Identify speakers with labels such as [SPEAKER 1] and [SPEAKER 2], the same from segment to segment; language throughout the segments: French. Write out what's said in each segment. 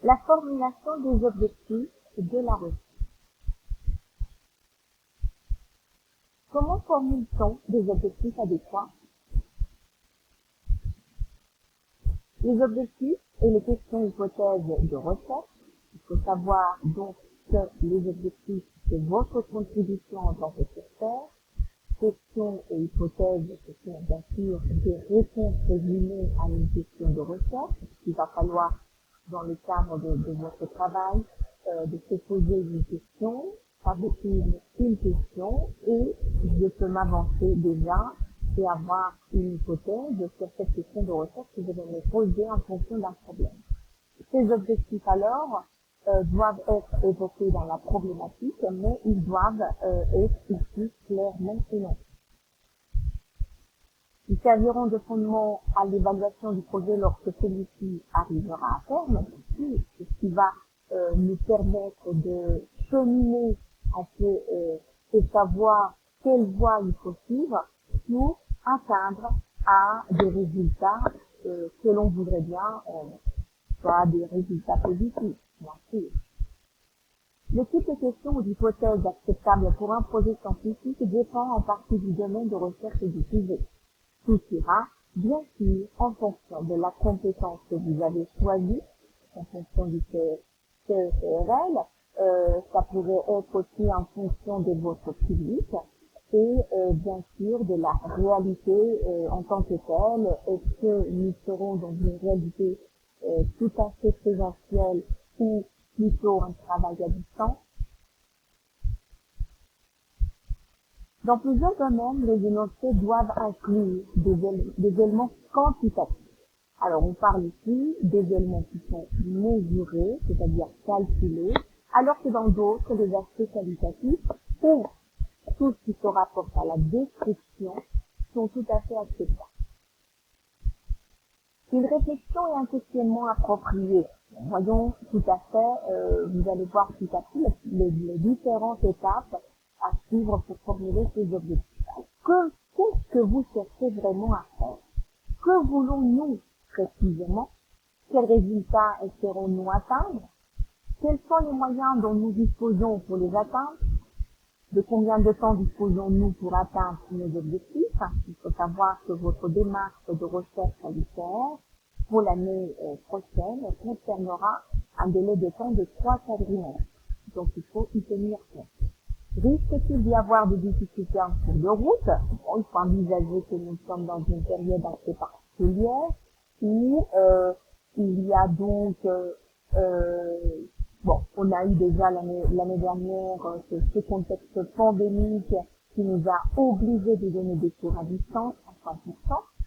[SPEAKER 1] La formulation des objectifs de la recherche. Comment formule-t-on des objectifs adéquats? Les objectifs et les questions hypothèses de recherche. Il faut savoir donc que les objectifs, c'est votre contribution en tant que chercheur. Questions et hypothèses, ce sont bien sûr des réponses résumées à une question de recherche. Il va falloir, dans le cadre de votre travail, de se poser une question, fabriquer une question, et je peux m'avancer déjà et avoir une hypothèse sur cette question de recherche que je vais me poser en fonction d'un problème. Ces objectifs alors doivent être évoqués dans la problématique, mais ils doivent être ici clairement énoncés. Ils serviront de fondement à l'évaluation du projet lorsque celui-ci arrivera à terme, ce qui va nous permettre de cheminer un peu et savoir quelle voie il faut suivre pour atteindre à des résultats que l'on voudrait bien, soit des résultats positifs, bien sûr. Le type de question ou d'hypothèse acceptable pour un projet scientifique dépend en partie du domaine de recherche et du sujet. Tout ira, bien sûr, en fonction de la compétence que vous avez choisie, en fonction du CERL, ça pourrait être aussi en fonction de votre public, et bien sûr de la réalité en tant que telle. Est-ce que nous serons dans une réalité tout à fait présentielle ou plutôt un travail à distance? Dans plusieurs domaines, les énoncés doivent inclure des éléments quantitatifs. Alors, on parle ici des éléments qui sont mesurés, c'est-à-dire calculés, alors que dans d'autres, les aspects qualitatifs ou tout ce qui se rapporte à la description sont tout à fait acceptables. Une réflexion et un questionnement appropriés. Voyons tout à fait, vous allez voir tout à fait les différentes étapes à suivre pour formuler ces objectifs. Qu'est-ce que vous cherchez vraiment à faire? Que voulons-nous précisément? Quels résultats espérons-nous atteindre? Quels sont les moyens dont nous disposons pour les atteindre? De combien de temps disposons-nous pour atteindre nos objectifs? Il faut savoir que votre démarche de recherche à l'ICR pour l'année prochaine concernera un délai de temps de 3 quadrimestres. Donc il faut y tenir compte. Risque-t-il d'y avoir des difficultés en cours de route? Bon, il faut envisager que nous sommes dans une période assez particulière où il y a donc on a eu déjà l'année dernière ce contexte pandémique qui nous a obligés de donner des cours à distance à 100%,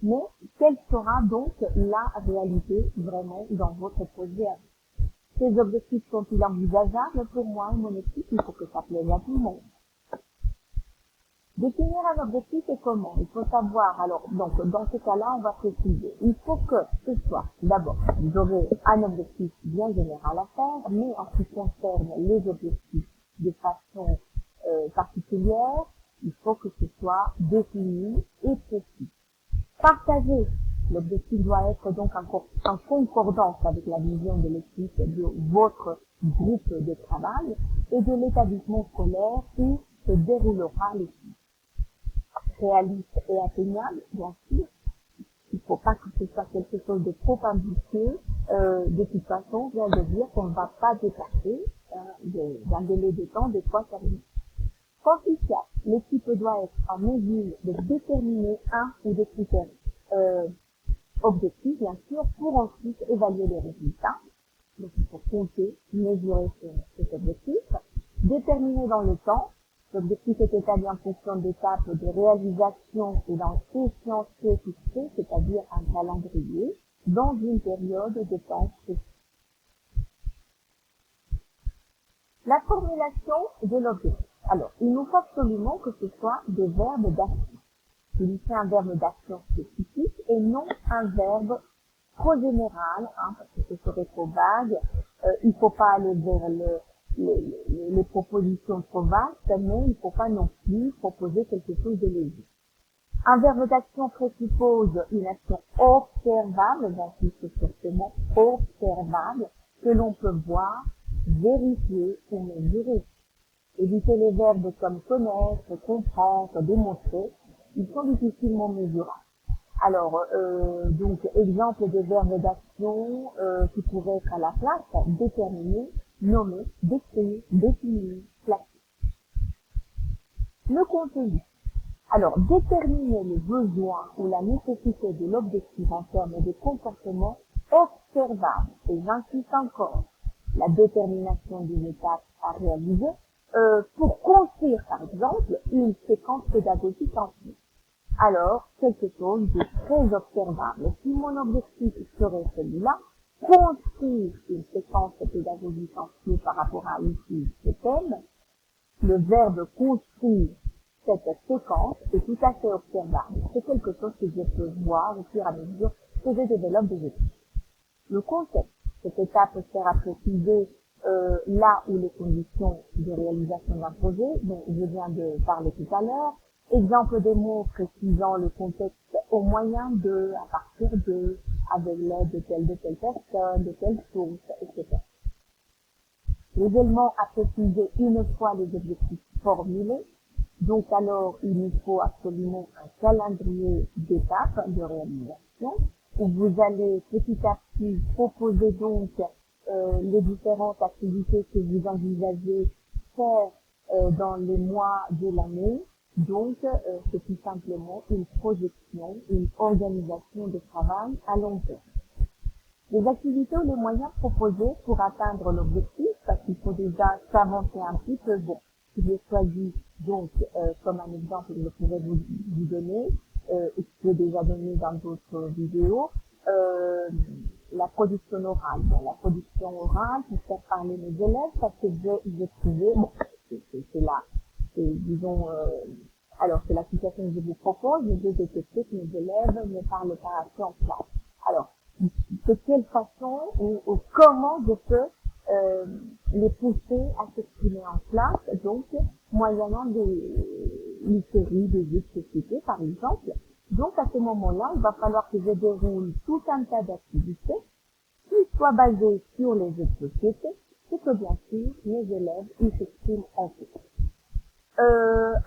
[SPEAKER 1] mais quelle sera donc la réalité vraiment dans votre projet? Ces objectifs sont-ils envisageables pour moi et mon équipe? Il faut que ça plaise à tout le monde. Définir un objectif et comment? Il faut savoir, alors, donc, dans ce cas-là, on va préciser. Il faut que ce soit, d'abord, vous aurez un objectif bien général à faire, mais en ce qui concerne les objectifs de façon particulière, il faut que ce soit défini et précis. Partagez. L'objectif doit être donc en concordance avec la vision de l'équipe, de votre groupe de travail et de l'établissement scolaire où se déroulera l'étude. Réaliste et atteignable, bien sûr. Il ne faut pas que ce soit quelque chose de trop ambitieux. De toute façon, je viens de dire qu'on ne va pas dépasser d'un délai de temps de 3 quadrimestres. Quantifiable. L'équipe doit être en mesure de déterminer un ou des critères objectifs, bien sûr, pour ensuite évaluer les résultats. Donc, il faut compter, mesurer cet objectif. Déterminer dans le temps. L'objectif est établi en fonction d'étapes de réalisation et dans échéancier fixé, c'est-à-dire un calendrier, dans une période de temps précise. La formulation de l'objectif. Alors, il nous faut absolument que ce soit des verbes d'action. Il y a un verbe d'action spécifique et non un verbe trop général, parce que ce serait trop vague. Il ne faut pas aller vers les propositions trop vastes, mais il ne faut pas non plus proposer quelque chose de léger. Un verbe d'action présuppose une action observable, j'insiste sur ce mot, observable, que l'on peut voir, vérifier ou mesurer. Évitez les verbes comme connaître, comprendre, démontrer. Ils sont difficilement mesurables. Alors, donc, exemple de verbes d'action qui pourraient être à la place, déterminer, nommer, décrire, définir, placer. Le contenu. Alors, déterminer le besoin ou la nécessité de l'objectif en termes de comportement observable. Et j'insiste encore, la détermination d'une étape à réaliser pour construire, par exemple, une séquence pédagogique en plus. Alors, quelque chose de très observable. Si mon objectif serait celui-là, construire une séquence pédagogique en plus par rapport à ici ce thème, le verbe construire cette séquence est tout à fait observable. C'est quelque chose que je peux voir au fur et à mesure que je développe des études. Le contexte. Cette étape sert à préciser là où les conditions de réalisation d'un projet, dont je viens de parler tout à l'heure. Exemple des mots précisant le contexte au moyen de, à partir de, avec l'aide de telle personne, de telle source, etc. Les éléments à préciser une fois les objectifs formulés. Donc alors, il nous faut absolument un calendrier d'étapes de réalisation où vous allez petit à petit proposer donc les différentes activités que vous envisagez faire dans les mois de l'année. Donc, c'est tout simplement une projection, une organisation de travail à long terme. Les activités ou les moyens proposés pour atteindre l'objectif, parce qu'il faut déjà s'avancer un petit peu. Bon, si j'ai choisi donc comme un exemple que je pourrais vous donner, et que j'ai déjà donné dans d'autres vidéos, la production orale. Bon, la production orale pour faire parler mes élèves, parce que j'ai trouvé, bon, c'est là, disons, alors c'est la situation que je vous propose, mais j'ai détecté que mes élèves ne parlent pas assez en classe. Alors, de quelle façon ou comment je peux les pousser à s'exprimer en classe, donc moyennant une série de jeux de société par exemple. Donc à ce moment-là, il va falloir que je déroule tout un tas d'activités qui soient basées sur les jeux de société et que bien sûr mes élèves ils s'expriment en fait.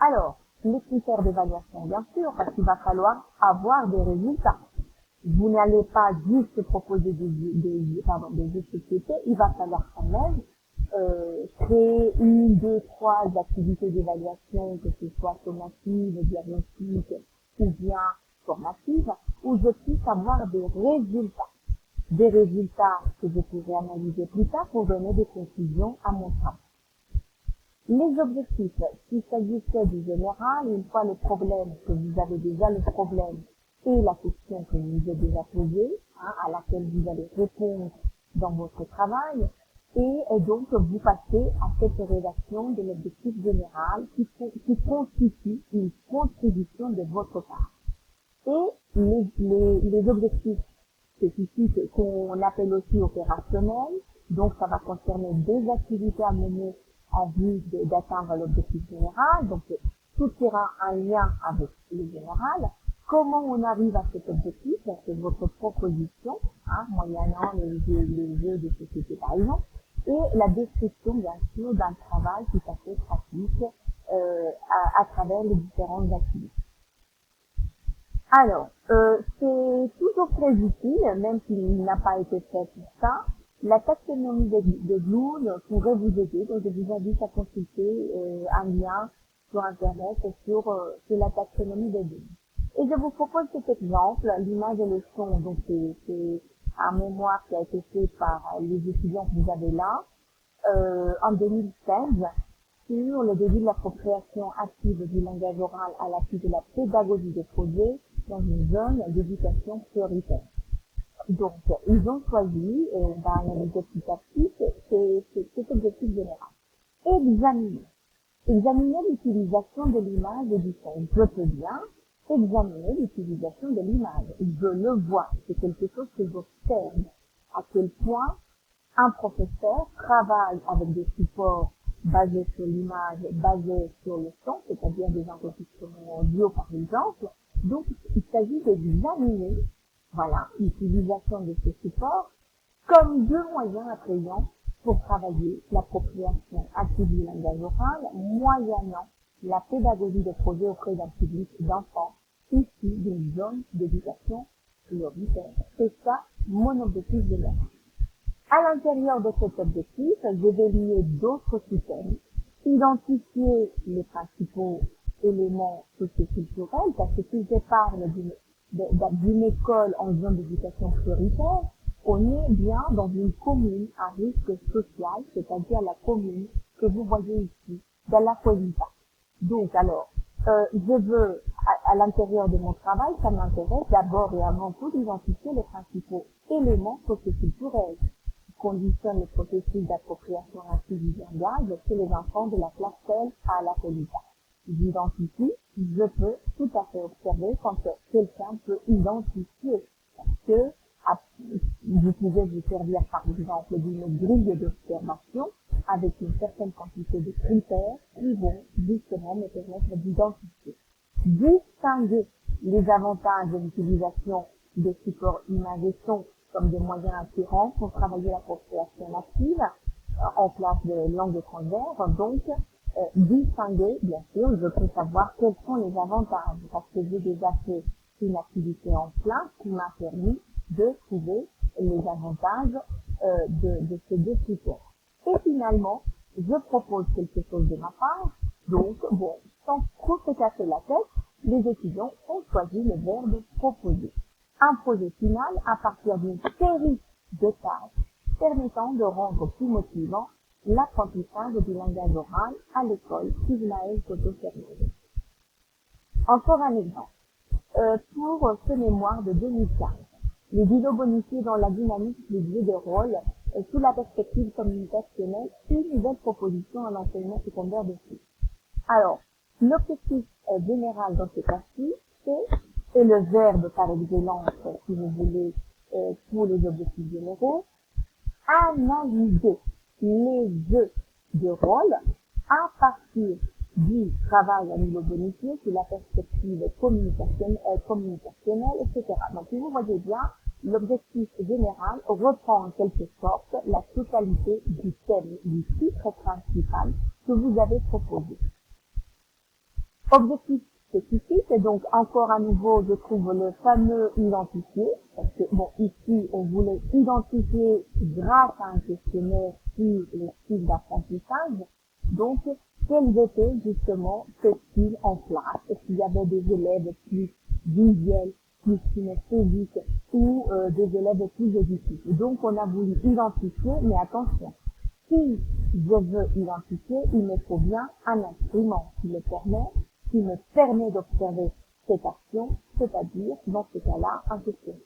[SPEAKER 1] Alors, les critères d'évaluation bien sûr, parce qu'il va falloir avoir des résultats. Vous n'allez pas juste proposer des jeux de société, il va falloir quand même créer 1, 2, 3 activités d'évaluation, que ce soit sommative, diagnostique ou bien formative, où je puisse avoir des résultats que je pourrai analyser plus tard pour donner des conclusions à mon travail. Les objectifs, s'il s'agissait du général, une fois le problème, que vous avez déjà le problème et la question que je vous ai déjà posée, à laquelle vous allez répondre dans votre travail, et donc vous passez à cette rédaction de l'objectif général qui constitue une contribution de votre part. Et les objectifs spécifiques qu'on appelle aussi opérationnels, donc ça va concerner des activités à mener en vue d'atteindre l'objectif général, donc tout sera un lien avec le général. Comment on arrive à cet objectif? C'est votre proposition, moyennant les jeux de société par exemple, et la description bien sûr d'un travail tout à fait pratique à travers les différentes activités. Alors, c'est toujours très utile, même s'il n'a pas été fait pour ça. La taxonomie de Bloom pourrait vous aider, donc je vous invite à consulter un lien sur Internet sur la taxonomie de Bloom. Et je vous propose cet exemple, l'image et le son. Donc c'est un mémoire qui a été fait par les étudiants que vous avez là en 2016 sur le début de l'appropriation active du langage oral à l'appui de la pédagogie des projets dans une zone d'éducation prioritaire. Donc, ils ont choisi, et on va analyser petit à petit, cet objectif général. Examiner l'utilisation de l'image et du son. Je peux bien examiner l'utilisation de l'image. Je le vois. C'est quelque chose que j'observe. À quel point un professeur travaille avec des supports basés sur l'image, basés sur le son, c'est-à-dire des enregistrements audio par exemple. Donc, il s'agit d'examiner, voilà, l'utilisation de ces supports comme deux moyens attrayants pour travailler l'appropriation active du langage oral, moyennant la pédagogie de projet auprès d'un public d'enfants issus d'une zone d'éducation prioritaire. C'est ça mon objectif de l'œuvre. À l'intérieur de cet objectif, je vais lier d'autres systèmes, identifier les principaux éléments socioculturels, parce que si je parle d'une école en zone d'éducation prioritaire, on est bien dans une commune à risque social, c'est-à-dire la commune que vous voyez ici, dans la Colita. Donc alors, je veux, à l'intérieur de mon travail, ça m'intéresse d'abord et avant tout d'identifier les principaux éléments socioculturels qui conditionnent le processus d'appropriation active du langage chez les enfants de la classe L à la Colita. J'identifie, je peux tout à fait observer quand quelqu'un peut identifier, parce que vous pouvez vous servir par exemple d'une grille d'observation avec une certaine quantité de critères qui vont justement me permettre d'identifier. Distinguer les avantages de l'utilisation des supports images et son comme des moyens attirants pour travailler l'appropriation active en classe de langue étrangère. Donc, distinguer, bien sûr, je peux savoir quels sont les avantages parce que j'ai déjà fait une activité en classe qui m'a permis de trouver les avantages de ces deux supports. Et finalement, je propose quelque chose de ma part. Donc, bon, sans trop se casser la tête, les étudiants ont choisi le verbe proposer. Un projet final à partir d'une série de tâches permettant de rendre plus motivant l'apprentissage du langage oral à l'école Ismaël Coto-Fernandez. Encore un exemple. Pour ce mémoire de 2015, les îlots bonifiés dans la dynamique du jeu de rôle sous la perspective communicationnelle, une nouvelle proposition à l'enseignement secondaire de suite. Alors, l'objectif général dans ce cas-ci, c'est le verbe par excellence, si vous voulez, pour les objectifs généraux, analyser les jeux de rôle à partir du travail à niveau bonifié sous la perspective communicationnelle, etc. Donc, si vous voyez bien, l'objectif général reprend en quelque sorte la totalité du thème, du titre principal que vous avez proposé. Objectif spécifique, et donc encore à nouveau, je trouve le fameux identifier, parce que bon, ici, on voulait identifier grâce à un questionnaire sur les styles d'apprentissage, donc, quels étaient justement ces styles en classe? Est-ce qu'il y avait des élèves plus visuels, plus kinesthésiques, ou des élèves plus auditifs? Donc, on a voulu identifier, mais attention, si je veux identifier, il me faut bien un instrument qui me permet d'observer cette action, c'est-à-dire, dans ce cas-là, un questionnaire.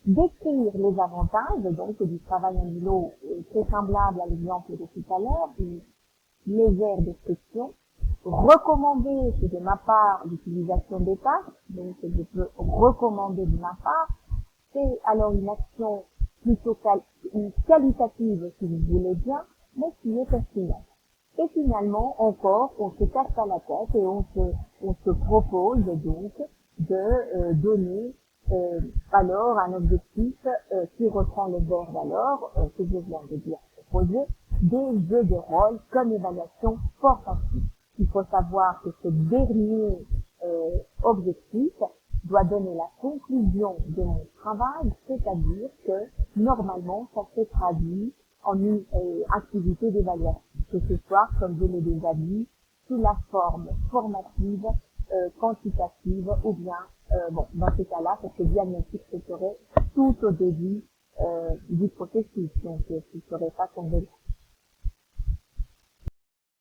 [SPEAKER 1] Décrire les avantages, donc, du travail en îlot, très semblable à l'exemple de tout à l'heure, une légère description. Recommander, c'est de ma part l'utilisation des tâches, donc je peux recommander de ma part, c'est alors une action plutôt qualitative, si vous voulez bien, mais qui est pertinente. Et finalement, encore, on se casse pas la tête et on se propose donc de donner alors un objectif qui reprend le verbe alors que je viens de dire proposer, des jeux de rôle comme évaluation formative. Il faut savoir que ce dernier objectif doit donner la conclusion de mon travail, c'est-à-dire que normalement ça se traduit en une activité d'évaluation, que ce soit, comme je l'ai déjà dit, sous la forme formative, quantitative, ou bien, bon, dans ce cas-là, parce que diagnostic se ferait tout au début du processus, donc ce ne serait pas tombé là.